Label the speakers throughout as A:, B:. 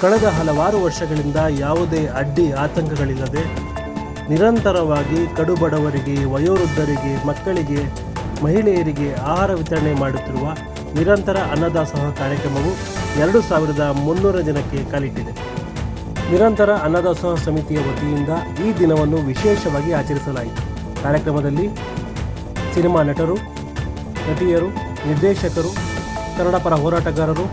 A: ಕಳೆದ ಹಲವಾರು ವರ್ಷಗಳಿಂದ ಯಾವುದೇ ಅಡ್ಡಿ ಆತಂಕಗಳಿಲ್ಲದೆ ನಿರಂತರವಾಗಿ ಕಡುಬಡವರಿಗೆ, ವಯೋವೃದ್ಧರಿಗೆ, ಮಕ್ಕಳಿಗೆ, ಮಹಿಳೆಯರಿಗೆ ಆಹಾರ ವಿತರಣೆ ಮಾಡುತ್ತಿರುವ ನಿರಂತರ ಅನ್ನದಾಸೋಹ ಕಾರ್ಯಕ್ರಮವು 2300 ಜನಕ್ಕೆ ಕಾಲಿಟ್ಟಿದೆ. ನಿರಂತರ ಅನ್ನದಾಸೋಹ ಸಮಿತಿಯ ವತಿಯಿಂದ ಈ ದಿನವನ್ನು ವಿಶೇಷವಾಗಿ ಆಚರಿಸಲಾಯಿತು. ಕಾರ್ಯಕ್ರಮದಲ್ಲಿ ಸಿನಿಮಾ ನಟರು, ನಟಿಯರು, ನಿರ್ದೇಶಕರು, ಕನ್ನಡ ಪರ ಹೋರಾಟಗಾರರು,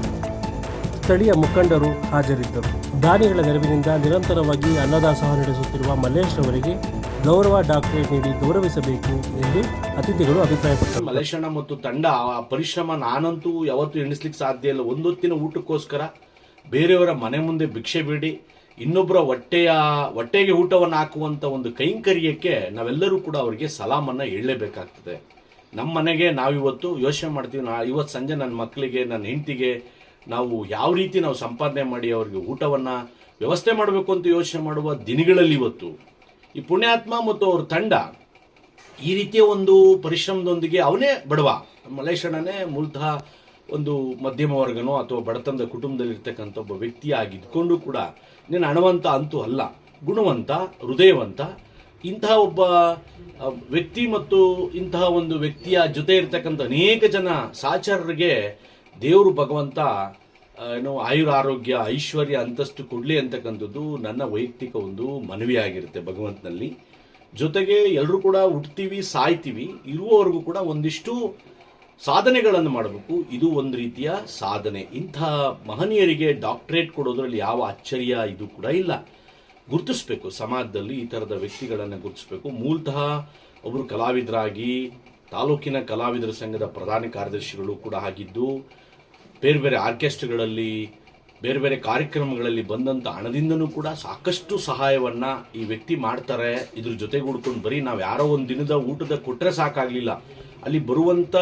A: ಸ್ಥಳೀಯ ಮುಖಂಡರು ಹಾಜರಿದ್ದರು. ದಾನಿಗಳ ನೆರವಿನಿಂದ ನಿರಂತರವಾಗಿ ಅನ್ನದಾಸೋಹ ನಡೆಸುತ್ತಿರುವ ಮಲ್ಲೇಶ್ ಅವರಿಗೆ ಗೌರವ ಡಾಕ್ಟರೇಟ್ ನೀಡಿ ಗೌರವಿಸಬೇಕು ಎಂದು ಅತಿಥಿಗಳು ಅಭಿಪ್ರಾಯಪಟ್ಟರು.
B: ಮಲ್ಲೇಶಣ್ಣ ಮತ್ತು ತಂಡ ಪರಿಶ್ರಮ ನಾನಂತೂ ಯಾವತ್ತೂ ಎಣಿಸ್ಲಿಕ್ಕೆ ಸಾಧ್ಯ ಇಲ್ಲ. ಒಂದೊತ್ತಿನ ಊಟಕ್ಕೋಸ್ಕರ ಬೇರೆಯವರ ಮನೆ ಮುಂದೆ ಭಿಕ್ಷೆ ಬೇಡಿ ಇನ್ನೊಬ್ಬರ ಹೊಟ್ಟೆಗೆ ಊಟವನ್ನು ಹಾಕುವಂಥ ಒಂದು ಕೈಂಕರ್ಯಕ್ಕೆ ನಾವೆಲ್ಲರೂ ಕೂಡ ಅವರಿಗೆ ಸಲಾಮನ್ನು ಹೇಳಲೇಬೇಕಾಗ್ತದೆ. ನಮ್ಮ ಮನೆಗೆ ನಾವಿವತ್ತು ಯೋಚನೆ ಮಾಡ್ತೀವಿ, ಇವತ್ತು ಸಂಜೆ ನನ್ನ ಮಕ್ಕಳಿಗೆ, ನನ್ನ ಹೆಂಡತಿಗೆ ನಾವು ಯಾವ ರೀತಿ ನಾವು ಸಂಪಾದನೆ ಮಾಡಿ ಅವರಿಗೆ ಊಟವನ್ನು ವ್ಯವಸ್ಥೆ ಮಾಡಬೇಕು ಅಂತ ಯೋಚನೆ ಮಾಡುವ ದಿನಗಳಲ್ಲಿ ಇವತ್ತು ಈ ಪುಣ್ಯಾತ್ಮ ಮತ್ತು ಅವ್ರ ತಂಡ ಈ ರೀತಿಯ ಒಂದು ಪರಿಶ್ರಮದೊಂದಿಗೆ, ಅವನೇ ಬಡವ, ಮಲ್ಲೇಶಣ್ಣನೇ ಮೂಲತಃ ಒಂದು ಮಧ್ಯಮ ವರ್ಗನೋ ಅಥವಾ ಬಡತನದ ಕುಟುಂಬದಲ್ಲಿರ್ತಕ್ಕಂಥ ಒಬ್ಬ ವ್ಯಕ್ತಿಯಾಗಿದ್ಕೊಂಡು ಕೂಡ ನೀನು ಹಣವಂತ ಅಂತೂ ಅಲ್ಲ, ಗುಣವಂತ, ಹೃದಯವಂತ, ಇಂತಹ ಒಬ್ಬ ವ್ಯಕ್ತಿ ಮತ್ತು ಇಂತಹ ಒಂದು ವ್ಯಕ್ತಿಯ ಜೊತೆ ಇರ್ತಕ್ಕಂಥ ಅನೇಕ ಜನ ಸಹಚರರಿಗೆ ದೇವರು ಭಗವಂತ ಆಯುರ, ಆರೋಗ್ಯ, ಐಶ್ವರ್ಯ, ಅಂತಸ್ತು ಕೊಡಲಿ ಅಂತಕ್ಕಂಥದ್ದು ನನ್ನ ವೈಯಕ್ತಿಕ ಒಂದು ಮನವಿಯಾಗಿರುತ್ತೆ ಭಗವಂತನಲ್ಲಿ. ಜೊತೆಗೆ ಎಲ್ಲರೂ ಕೂಡ ಹುಟ್ತೀವಿ, ಸಾಯ್ತೀವಿ, ಇರುವವರೆಗೂ ಕೂಡ ಒಂದಿಷ್ಟು ಸಾಧನೆಗಳನ್ನು ಮಾಡಬೇಕು. ಇದು ಒಂದು ರೀತಿಯ ಸಾಧನೆ. ಇಂಥ ಮಹನೀಯರಿಗೆ ಡಾಕ್ಟರೇಟ್ ಕೊಡೋದ್ರಲ್ಲಿ ಯಾವ ಆಶ್ಚರ್ಯ ಇದು ಕೂಡ ಇಲ್ಲ. ಗುರುತಿಸ್ಬೇಕು, ಸಮಾಜದಲ್ಲಿ ಈ ಥರದ ವ್ಯಕ್ತಿಗಳನ್ನು ಗುರುತಿಸ್ಬೇಕು. ಮೂಲತಃ ಒಬ್ಬರು ಕಲಾವಿದರಾಗಿ ತಾಲೂಕಿನ ಕಲಾವಿದರ ಸಂಘದ ಪ್ರಧಾನ ಕಾರ್ಯದರ್ಶಿಗಳು ಕೂಡ ಆಗಿದ್ದು, ಬೇರೆ ಬೇರೆ ಆರ್ಕೆಸ್ಟ್ರಾಗಳಲ್ಲಿ, ಬೇರೆ ಬೇರೆ ಕಾರ್ಯಕ್ರಮಗಳಲ್ಲಿ ಬಂದಂಥ ಹಣದಿಂದನೂ ಕೂಡ ಸಾಕಷ್ಟು ಸಹಾಯವನ್ನು ಈ ವ್ಯಕ್ತಿ ಮಾಡ್ತಾರೆ. ಇದ್ರ ಜೊತೆಗೆ ಹುಡ್ಕೊಂಡು ಬರೀ ನಾವು ಯಾರೋ ಒಂದು ದಿನದ ಊಟದ ಕೊಟ್ಟರೆ ಸಾಕಾಗಲಿಲ್ಲ, ಅಲ್ಲಿ ಬರುವಂಥ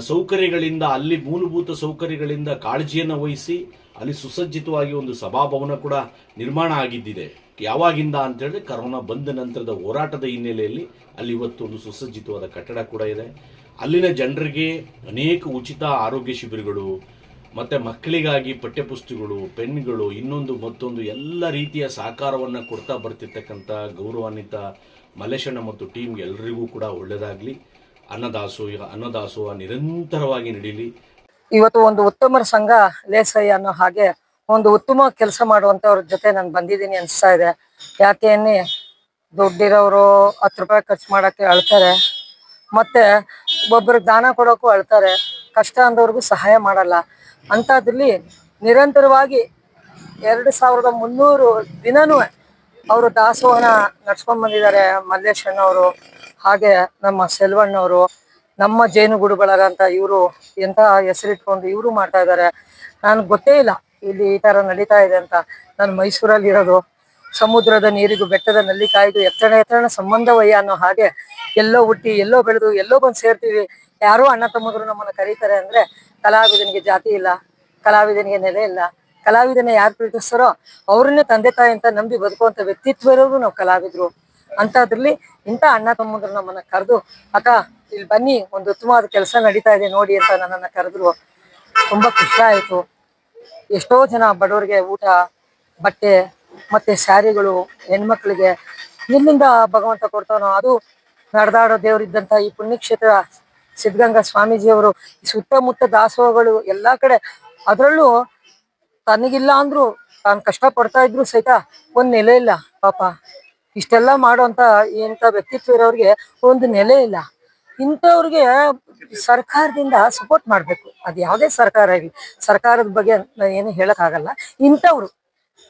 B: ಸೌಕರ್ಯಗಳಿಂದ, ಅಲ್ಲಿ ಮೂಲಭೂತ ಸೌಕರ್ಯಗಳಿಂದ ಕಾಳಜಿಯನ್ನು ವಹಿಸಿ ಅಲ್ಲಿ ಸುಸಜ್ಜಿತವಾಗಿ ಒಂದು ಸಭಾಭವನ ಕೂಡ ನಿರ್ಮಾಣ ಆಗಿದ್ದಿದೆ. ಯಾವಾಗಿಂದ ಅಂತೇಳಿದ್ರೆ ಕರೋನಾ ಬಂದ ನಂತರದ ಹೋರಾಟದ ಹಿನ್ನೆಲೆಯಲ್ಲಿ ಅಲ್ಲಿ ಇವತ್ತು ಒಂದು ಸುಸಜ್ಜಿತವಾದ ಕಟ್ಟಡ ಕೂಡ ಇದೆ. ಅಲ್ಲಿನ ಜನರಿಗೆ ಅನೇಕ ಉಚಿತ ಆರೋಗ್ಯ ಶಿಬಿರಗಳು, ಮತ್ತು ಮಕ್ಕಳಿಗಾಗಿ ಪಠ್ಯಪುಸ್ತಕಗಳು, ಪೆನ್ಗಳು, ಇನ್ನೊಂದು ಮತ್ತೊಂದು ಎಲ್ಲ ರೀತಿಯ ಸಹಕಾರವನ್ನು ಕೊಡ್ತಾ ಬರ್ತಿರ್ತಕ್ಕಂಥ ಗೌರವಾನ್ವಿತ ಮಲ್ಲೇಶಣ್ಣ ಮತ್ತು ಟೀಮ್ಗೆ ಎಲ್ಲರಿಗೂ ಕೂಡ ಒಳ್ಳೆಯದಾಗಲಿ. ಅನ್ನದಾಸೋಹ ನಿರಂತರವಾಗಿ ನಡೀಲಿ.
C: ಇವತ್ತು ಒಂದು ಉತ್ತಮರ ಸಂಘ ಲೇಸಯ್ಯ ಅನ್ನೋ ಹಾಗೆ ಒಂದು ಉತ್ತಮ ಕೆಲಸ ಮಾಡುವಂತವ್ರ ಜೊತೆ ನಾನು ಬಂದಿದ್ದೀನಿ ಅನಿಸ್ತಾ ಇದೆ. ಯಾಕೆ ದುಡ್ಡಿರೋರು 10 ರೂಪಾಯಿ ಖರ್ಚು ಮಾಡೋಕ್ಕೆ ಅಳ್ತಾರೆ, ಮತ್ತೆ ಒಬ್ಬರಿಗೆ ದಾನ ಕೊಡೋಕ್ಕೂ ಅಳ್ತಾರೆ, ಕಷ್ಟ ಅಂದವ್ರಿಗೂ ಸಹಾಯ ಮಾಡಲ್ಲ. ಅಂಥದ್ರಲ್ಲಿ ನಿರಂತರವಾಗಿ 2300 ದಿನನೂ ಅವರು ದಾಸೋಹನ ನಡ್ಸ್ಕೊಂಡ್ ಬಂದಿದ್ದಾರೆ ಮಲ್ಲೇಶಣ್ಣವರು. ಹಾಗೆ ನಮ್ಮ ಸೆಲ್ವಣ್ಣವರು, ನಮ್ಮ ಜೇನುಗೂಡು ಬಳಗ ಅಂತ ಇವರು ಎಂಥ ಹೆಸರಿಟ್ಕೊಂಡು ಇವರು ಮಾಡ್ತಾ ಇದ್ದಾರೆ. ನನಗೆ ಗೊತ್ತೇ ಇಲ್ಲ ಇಲ್ಲಿ ಈ ಥರ ನಡೀತಾ ಇದೆ ಅಂತ. ನಾನು ಮೈಸೂರಲ್ಲಿ ಇರೋದು, ಸಮುದ್ರದ ನೀರಿಗೂ ಬೆಟ್ಟದ ನಲ್ಲಿಕಾಯಿಗೂ ಎತ್ತಣ ಸಂಬಂಧವಯ್ಯ ಅನ್ನೋ ಹಾಗೆ ಎಲ್ಲೋ ಹುಟ್ಟಿ, ಎಲ್ಲೋ ಬೆಳೆದು, ಎಲ್ಲೋ ಬಂದು ಸೇರ್ತೀವಿ. ಯಾರೋ ಅಣ್ಣ ತಮ್ಮದ್ರು ನಮ್ಮನ್ನು ಕರೀತಾರೆ ಅಂದರೆ ಕಲಾವಿದನಿಗೆ ಜಾತಿ ಇಲ್ಲ, ಕಲಾವಿದನಿಗೆ ನೆಲೆ ಇಲ್ಲ. ಕಲಾವಿದನ ಯಾರು ಪ್ರೀತಿಸ್ತಾರೋ ಅವ್ರನ್ನೇ ತಂದೆ ತಾಯಿ ಅಂತ ನಂಬಿ ಬದುಕುವಂಥ ವ್ಯಕ್ತಿತ್ವ ಇರೋರು ನಾವು ಕಲಾವಿದರು. ಅಂಥದ್ರಲ್ಲಿ ಇಂಥ ಅಣ್ಣ ತಮ್ಮದ್ರು ನಮ್ಮನ್ನು ಕರೆದು, ಅಕ್ಕ ಇಲ್ಲಿ ಬನ್ನಿ, ಒಂದು ಉತ್ತಮವಾದ ಕೆಲಸ ನಡೀತಾ ಇದೆ ನೋಡಿ ಅಂತ ನನ್ನನ್ನು ಕರೆದ್ರು. ತುಂಬ ಖುಷಿ ಆಯಿತು. ಎಷ್ಟೋ ಜನ ಬಡವರಿಗೆ ಊಟ, ಬಟ್ಟೆ ಮತ್ತು ಸ್ಯಾರಿಗಳು, ಹೆಣ್ಮಕ್ಳಿಗೆ ಎಲ್ಲಿಂದ ಭಗವಂತ ಕೊಡ್ತಾನೋ ಅದು ನಡೆದಾಡೋ ದೇವರಿದ್ದಂಥ ಈ ಪುಣ್ಯಕ್ಷೇತ್ರ ಸಿದ್ಧಗಂಗಾ ಸ್ವಾಮೀಜಿಯವರು ಸುತ್ತಮುತ್ತ ದಾಸೋಹಗಳು ಎಲ್ಲ ಕಡೆ, ಅದರಲ್ಲೂ ತನಗಿಲ್ಲ ಅಂದ್ರು, ತಾನು ಕಷ್ಟಪಡ್ತಾ ಇದ್ರು ಸಹಿತ ಒಂದು ನೆಲೆ ಇಲ್ಲ ಪಾಪ. ಇಷ್ಟೆಲ್ಲ ಮಾಡೋಂಥ ಇಂಥ ವ್ಯಕ್ತಿತ್ವ ಇರೋರಿಗೆ ಒಂದು ನೆಲೆ ಇಲ್ಲ. ಇಂಥವ್ರಿಗೆ ಸರ್ಕಾರದಿಂದ ಸಪೋರ್ಟ್ ಮಾಡಬೇಕು. ಅದು ಯಾವುದೇ ಸರ್ಕಾರ ಆಗಲಿ, ಸರ್ಕಾರದ ಬಗ್ಗೆ ನಾನು ಏನು ಹೇಳೋಕ್ಕಾಗಲ್ಲ. ಇಂಥವ್ರು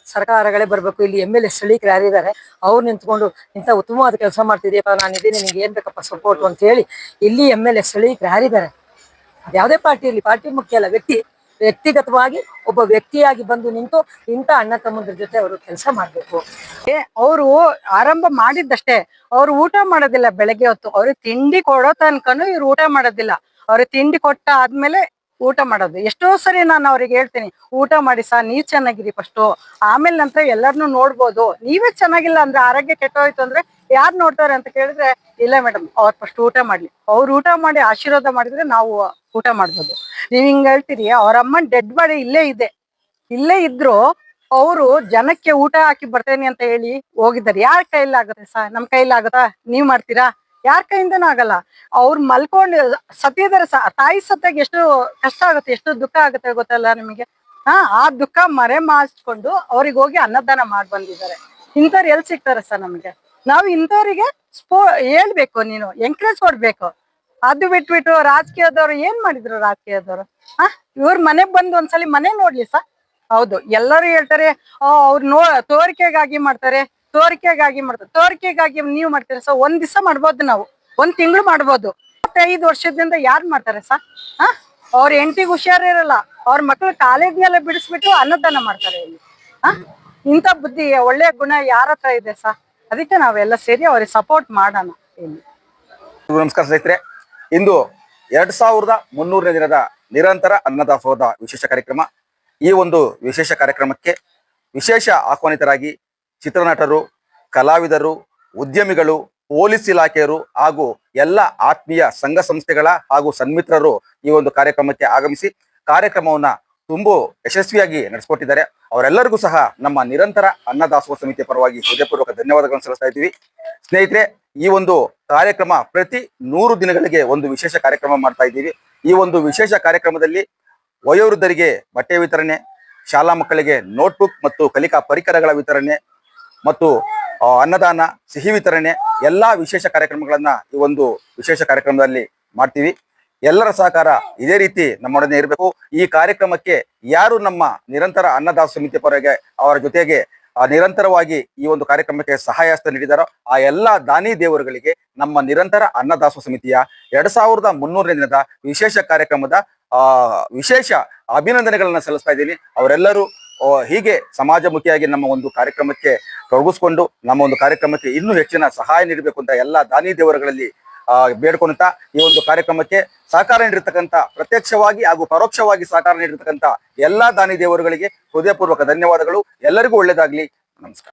C: ಸರ್ಕಾರಗಳೇ ಬರಬೇಕು. ಇಲ್ಲಿ MLA ಸ್ಥಳೀಕರು ಯಾರಿದ್ದಾರೆ ಅವ್ರು ನಿಂತ್ಕೊಂಡು ಇಂಥ ಉತ್ತಮವಾದ ಕೆಲಸ ಮಾಡ್ತಿದ್ದೀಯಪ್ಪ, ನಾನಿದ್ದೀನಿ, ನಿಂಗೆ ಏನು ಬೇಕಪ್ಪ ಸಪೋರ್ಟ್ ಅಂತ ಹೇಳಿ ಇಲ್ಲಿ MLA ಸ್ಥಳೀಕರು ಯಾರಿದ್ದಾರೆ, ಅದು ಯಾವುದೇ ಪಾರ್ಟಿ ಇರಲಿ, ಪಾರ್ಟಿ ಮುಖ್ಯ ಅಲ್ಲ, ವ್ಯಕ್ತಿಗತವಾಗಿ ಒಬ್ಬ ವ್ಯಕ್ತಿಯಾಗಿ ಬಂದು ನಿಂತು ಇಂಥ ಅಣ್ಣ ತಮ್ಮಂದ್ರ ಜೊತೆ ಅವರು ಕೆಲಸ ಮಾಡಬೇಕು.
D: ಅವರು ಆರಂಭ ಮಾಡಿದ್ದಷ್ಟೇ, ಅವ್ರು ಊಟ ಮಾಡೋದಿಲ್ಲ ಬೆಳಗ್ಗೆ ಹೊತ್ತು. ಅವ್ರಿಗೆ ತಿಂಡಿ ಕೊಡೋ ತನಕನು ಇವ್ರು ಊಟ ಮಾಡೋದಿಲ್ಲ. ಅವ್ರಿಗೆ ತಿಂಡಿ ಕೊಟ್ಟ ಆದ್ಮೇಲೆ ಊಟ ಮಾಡೋದು. ಎಷ್ಟೋ ಸರಿ ನಾನು ಅವ್ರಿಗೆ ಹೇಳ್ತೀನಿ, ಊಟ ಮಾಡಿ ಸಾ, ನೀವ್ ಚೆನ್ನಾಗಿರಿ ಫಸ್ಟು, ಆಮೇಲೆ ನಂತರ ಎಲ್ಲರನ್ನೂ ನೋಡ್ಬೋದು. ನೀವೇ ಚೆನ್ನಾಗಿಲ್ಲ ಅಂದ್ರೆ, ಆರೋಗ್ಯ ಕೆಟ್ಟೋಯ್ತು ಅಂದ್ರೆ ಯಾರು ನೋಡ್ತಾರೆ ಅಂತ ಕೇಳಿದ್ರೆ, ಇಲ್ಲ ಮೇಡಮ್ ಅವ್ರು ಫಸ್ಟ್ ಊಟ ಮಾಡ್ಲಿ, ಅವ್ರು ಊಟ ಮಾಡಿ ಆಶೀರ್ವಾದ ಮಾಡಿದ್ರೆ ನಾವು ಊಟ ಮಾಡ್ಬೋದು. ನೀವ್ ಹಿಂಗ್ ಹೇಳ್ತೀರಿ, ಅವ್ರ ಅಮ್ಮನ್ ಡೆಡ್ ಬಾಡಿ ಇಲ್ಲೇ ಇದೆ, ಇಲ್ಲೇ ಇದ್ರು ಅವರು ಜನಕ್ಕೆ ಊಟ ಹಾಕಿ ಬರ್ತೇನೆ ಅಂತ ಹೇಳಿ ಹೋಗಿದ್ದಾರೆ. ಯಾರ ಕೈಲಾಗುತ್ತೆ ಸರ್? ನಮ್ ಕೈಲಾಗುತ್ತಾ? ನೀವ್ ಮಾಡ್ತೀರಾ? ಯಾರ ಕೈಯಿಂದನೂ ಆಗಲ್ಲ. ಅವ್ರು ಮಲ್ಕೊಂಡು ಸತ್ತಿದ್ದಾರೆ ತಾಯಿ ಸತ್ತಾಗ ಎಷ್ಟು ಕಷ್ಟ ಆಗುತ್ತೆ, ಎಷ್ಟು ದುಃಖ ಆಗುತ್ತೆ ಗೊತ್ತಲ್ಲ ನಿಮಗೆ. ಆ ದುಃಖ ಮರೆ ಮಾಚ್ಕೊಂಡು ಅವ್ರಿಗೆ ಹೋಗಿ ಅನ್ನದಾನ ಮಾಡಿ ಬಂದಿದ್ದಾರೆ. ಇಂಥವ್ರು ಎಲ್ಲಿ ಸಿಗ್ತಾರೆ ಸರ್ ನಮಗೆ? ನಾವು ಇಂಥವ್ರಿಗೆ ಹೇಳ್ಬೇಕು, ನೀನು ಎಂಕರೇಜ್ ಕೊಡ್ಬೇಕು. ಅದು ಬಿಟ್ಬಿಟ್ಟು ರಾಜಕೀಯದವ್ರು ಏನ್ ಮಾಡಿದ್ರು? ರಾಜಕೀಯದವ್ರು ಇವ್ರ ಮನೆಗ್ ಬಂದು ಒಂದ್ಸಲಿ ಮನೆ ನೋಡ್ಲಿ ಸರ್. ಹೌದು, ಎಲ್ಲರೂ ಹೇಳ್ತಾರೆ ಅವ್ರು ತೋರಿಕೆಗಾಗಿ ಮಾಡ್ತಾರೆ, ತೋರಿಕೆಗಾಗಿ ನೀವು ಮಾಡ್ತೀರಾ ಸರ್? ಒಂದ್ ದಿವಸ ಮಾಡ್ಬೋದು, ನಾವು ಒಂದ್ ತಿಂಗಳು ಮಾಡ್ಬೋದು. 5 ವರ್ಷದಿಂದ ಯಾರು ಮಾಡ್ತಾರೆ ಸರ್? ಅವ್ರ ಹೆಂಡತಿಗೆ ಹುಷಾರಿರಲ್ಲ, ಅವ್ರ ಮಕ್ಳು ಕಾಲೇಜ್ನೆಲ್ಲ ಬಿಡಿಸ್ಬಿಟ್ಟು ಅನ್ನದಾನ ಮಾಡ್ತಾರೆ ಇಲ್ಲಿ. ಇಂಥ ಬುದ್ಧಿ, ಒಳ್ಳೆ ಗುಣ ಯಾರ ಹತ್ರ ಇದೆ ಸರ್? ಅದಕ್ಕೆ ನಾವೆಲ್ಲ ಸೇರಿ ಅವ್ರಿಗೆ ಸಪೋರ್ಟ್ ಮಾಡೋಣ ಇಲ್ಲಿ.
E: ನಮಸ್ಕಾರ ಸ್ನೇಹಿತರೆ, ಇಂದು 2300ನೇ ದಿನದ ನಿರಂತರ ಅನ್ನದಾಸೋಹದ ವಿಶೇಷ ಕಾರ್ಯಕ್ರಮ. ಈ ಒಂದು ವಿಶೇಷ ಕಾರ್ಯಕ್ರಮಕ್ಕೆ ವಿಶೇಷ ಆಹ್ವಾನಿತರಾಗಿ ಚಿತ್ರನಟರು, ಕಲಾವಿದರು, ಉದ್ಯಮಿಗಳು, ಪೊಲೀಸ್ ಇಲಾಖೆಯರು ಹಾಗೂ ಎಲ್ಲ ಆತ್ಮೀಯ ಸಂಘ ಸಂಸ್ಥೆಗಳ ಹಾಗೂ ಸನ್ಮಿತ್ರರು ಈ ಒಂದು ಕಾರ್ಯಕ್ರಮಕ್ಕೆ ಆಗಮಿಸಿ ಕಾರ್ಯಕ್ರಮವನ್ನ ತುಂಬಾ ಯಶಸ್ವಿಯಾಗಿ ನಡೆಸಿಕೊಟ್ಟಿದ್ದಾರೆ. ಅವರೆಲ್ಲರಿಗೂ ಸಹ ನಮ್ಮ ನಿರಂತರ ಅನ್ನದಾಸೋಹ ಸಮಿತಿಯ ಪರವಾಗಿ ಹೃದಯಪೂರ್ವಕ ಧನ್ಯವಾದಗಳನ್ನು ಸಲ್ಲಿಸ್ತಾ ಇದ್ದೀವಿ. ಸ್ನೇಹಿತರೆ, ಈ ಒಂದು ಕಾರ್ಯಕ್ರಮ ಪ್ರತಿ 100 ದಿನಗಳಿಗೆ ಒಂದು ವಿಶೇಷ ಕಾರ್ಯಕ್ರಮ ಮಾಡ್ತಾ ಇದ್ದೀವಿ. ಈ ಒಂದು ವಿಶೇಷ ಕಾರ್ಯಕ್ರಮದಲ್ಲಿ ವಯೋವೃದ್ಧರಿಗೆ ಬಟ್ಟೆ ವಿತರಣೆ, ಶಾಲಾ ಮಕ್ಕಳಿಗೆ ನೋಟ್ಬುಕ್ ಮತ್ತು ಕಲಿಕಾ ಪರಿಕರಗಳ ವಿತರಣೆ ಮತ್ತು ಅನ್ನದಾನ, ಸಿಹಿ ವಿತರಣೆ, ಎಲ್ಲಾ ವಿಶೇಷ ಕಾರ್ಯಕ್ರಮಗಳನ್ನ ಈ ಒಂದು ವಿಶೇಷ ಕಾರ್ಯಕ್ರಮದಲ್ಲಿ ಮಾಡ್ತೀವಿ. ಎಲ್ಲರ ಸಹಕಾರ ಇದೇ ರೀತಿ ನಮ್ಮೊಡನೆ ಇರಬೇಕು. ಈ ಕಾರ್ಯಕ್ರಮಕ್ಕೆ ಯಾರು ನಮ್ಮ ನಿರಂತರ ಅನ್ನದಾಸ ಸಮಿತಿ ಪರವಾಗಿ ಅವರ ಜೊತೆಗೆ ನಿರಂತರವಾಗಿ ಈ ಒಂದು ಕಾರ್ಯಕ್ರಮಕ್ಕೆ ಸಹಾಯ ಹಸ್ತ ನೀಡಿದಾರೋ ಆ ಎಲ್ಲಾ ದಾನಿ ದೇವರುಗಳಿಗೆ ನಮ್ಮ ನಿರಂತರ ಅನ್ನದಾಸೋಹ ಸಮಿತಿಯ 2300ನೇ ದಿನದ ವಿಶೇಷ ಕಾರ್ಯಕ್ರಮದ ವಿಶೇಷ ಅಭಿನಂದನೆಗಳನ್ನ ಸಲ್ಲಿಸ್ತಾ ಇದ್ದೀನಿ. ಅವರೆಲ್ಲರೂ ಹೀಗೆ ಸಮಾಜಮುಖಿಯಾಗಿ ನಮ್ಮ ಒಂದು ಕಾರ್ಯಕ್ರಮಕ್ಕೆ ತೊಡಗಿಸ್ಕೊಂಡು ನಮ್ಮ ಒಂದು ಕಾರ್ಯಕ್ರಮಕ್ಕೆ ಇನ್ನೂ ಹೆಚ್ಚಿನ ಸಹಾಯ ನೀಡಬೇಕು ಅಂತ ಎಲ್ಲ ದಾನಿ ದೇವರುಗಳಲ್ಲಿ ಬೇಡ್ಕೊಂತ ಈ ಒಂದು ಕಾರ್ಯಕ್ರಮಕ್ಕೆ ಸಹಕಾರ ನೀಡಿರ್ತಕ್ಕಂಥ, ಪ್ರತ್ಯಕ್ಷವಾಗಿ ಹಾಗೂ ಪರೋಕ್ಷವಾಗಿ ಸಹಕಾರ ನೀಡಿರ್ತಕ್ಕಂಥ ಎಲ್ಲಾ ದಾನಿ ದೇವರುಗಳಿಗೆ ಹೃದಯಪೂರ್ವಕ ಧನ್ಯವಾದಗಳು. ಎಲ್ಲರಿಗೂ ಒಳ್ಳೆಯದಾಗ್ಲಿ. ನಮಸ್ಕಾರ.